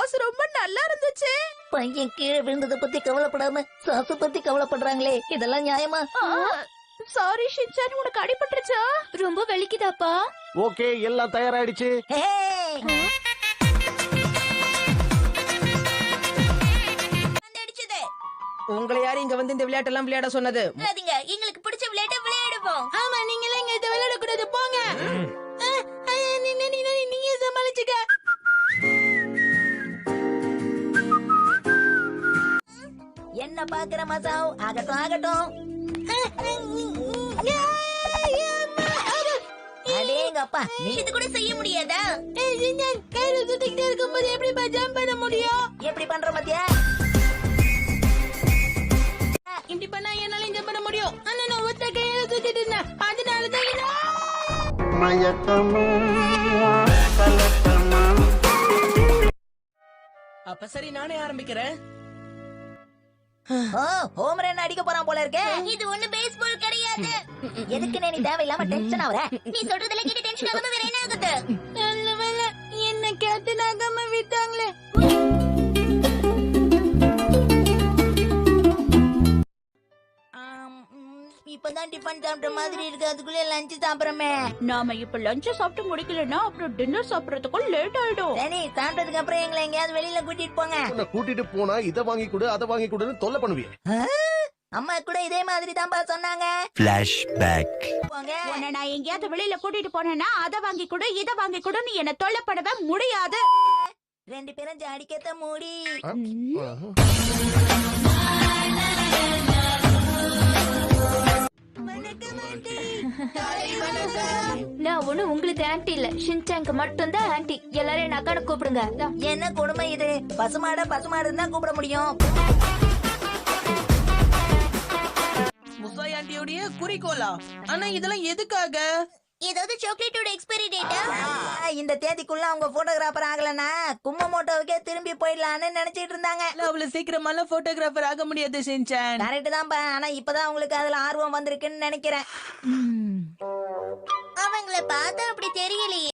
Sauce ரொம்ப நல்லா இருந்துச்சு. பையன் கீழே விழுந்ததை பத்தி கவலைப்படாம சாசு பத்தி கவலைப்படுறாங்களே, இதெல்லாம் நியாயமா? சாரி ஷின்சான், உனக்கு அடிபட்டுருச்சா? ரொம்ப வலிக்குதாப்பா? ஓகே, எல்லாம் தயாராயிடுச்சு. உங்களை யாரும் இங்க வந்து இந்த விளையாட்டெல்லாம் விளையாட சொன்னது? எங்களுக்கு பிடிச்ச விளையாட்டை விளையாடுவோம். ஆமா, நீங்களே இங்க இதை விளையாட கூடாது, போங்க. நீங்க சமாளிச்சுக்க. என்ன பாக்குற மசாவ்? ஆகட்டும் ஆகட்டும். அடேங்கப்பா, நீ இது கூட செய்ய முடியாதா? கையில சுத்திக்கிட்டே இருக்கும்போது எப்படி ஜம்ப் பண்ண முடியும்? எப்படி பண்ற மத்தியா? இப்படி பண்ணா என்னால ஜம்ப் பண்ண முடியும். ஆனா நான் ஒத்த கையில சுத்திட்டு இருந்தேன், அதனாலதான் அப்ப சரி, நானே ஆரம்பிக்கிறேன். ஹோம் ரன் அடிக்க போறான் போல இருக்கே. இது ஒண்ணு பேஸ்பால் கிடையாது. எதுக்கு நீ தேவையில்லாம டென்ஷன் ஆவற? நீ சொல்றதுல கேட்டு டென்ஷன் ஆகாம வேற என்ன ஆகுது? நல்ல வேலை என்ன கேப்டன் ஆகாம விட்டாங்களே. இப்பதான் டிஃபன் சாப்பிட்ட மாதிரி இருக்கு, அதுக்குள்ளே லஞ்ச் சாப்பிடுறமே. நாம இப்ப லஞ்ச் சாப்பிட்டு முடிக்கலன்னா அப்புறம் டின்னர் சாப்பிடறதுக்கும் லேட் ஆயிடும். சரி, சாப்பிட்டதுக்கு அப்புறம் எங்களை எங்கேயாவது வெளியில கூட்டிட்டு போங்க. உன்னை கூட்டிட்டு போனா இதை வாங்கி கொடு அதை வாங்கி கொடுன்னு தொல்லை பண்ணுவீங்க. அம்மா கூட இதே மாதிரி தான்ப்பா சொன்னாங்க. போங்க. உன்னை நான் எங்கேயாவது வெளியில கூட்டிட்டு போனேன்னா அதை வாங்கி கொடு இதை வாங்கி கொடுன்னு என்ன தொல்லை பண்ணவே முடியாது. ரெண்டு பேரும் ஜாடிக்கத்த மூடி. நான் ஒண்ணு உங்களுக்கு ஆன்டி இல்ல, ஷின்சாங்க்கு மட்டும் தான் ஆன்டி. எல்லாரும் என்ன அக்கான கூப்பிடுங்க. என்ன கொடுமை இது? பசுமாட பசுமாடுன்னு தான் கூப்பிட முடியும். முசாய் ஆண்டியோடைய குறிக்கோளா? ஆனா இதெல்லாம் எதுக்காக? ஏதாவது சாக்லேட்டோட எக்ஸ்பைரி டேட்டா? இந்த தேதிக்குள்ள அவங்க போட்டோகிராஃபர் ஆகலன்னா கும்மமோட்டோவுக்கே திரும்பி போயிடலான்னு நினைச்சிட்டு இருந்தாங்க. அவ்வளவு சீக்கிரமாலாம் போட்டோகிராஃபர் ஆக முடியாது ஷின்சான். கரெக்ட் தான்ப்பா, ஆனா இப்பதான் அவங்களுக்கு அதுல ஆர்வம் வந்திருக்குன்னு நினைக்கிறேன். அவங்கள பார்த்தா அப்படி தெரியலையே.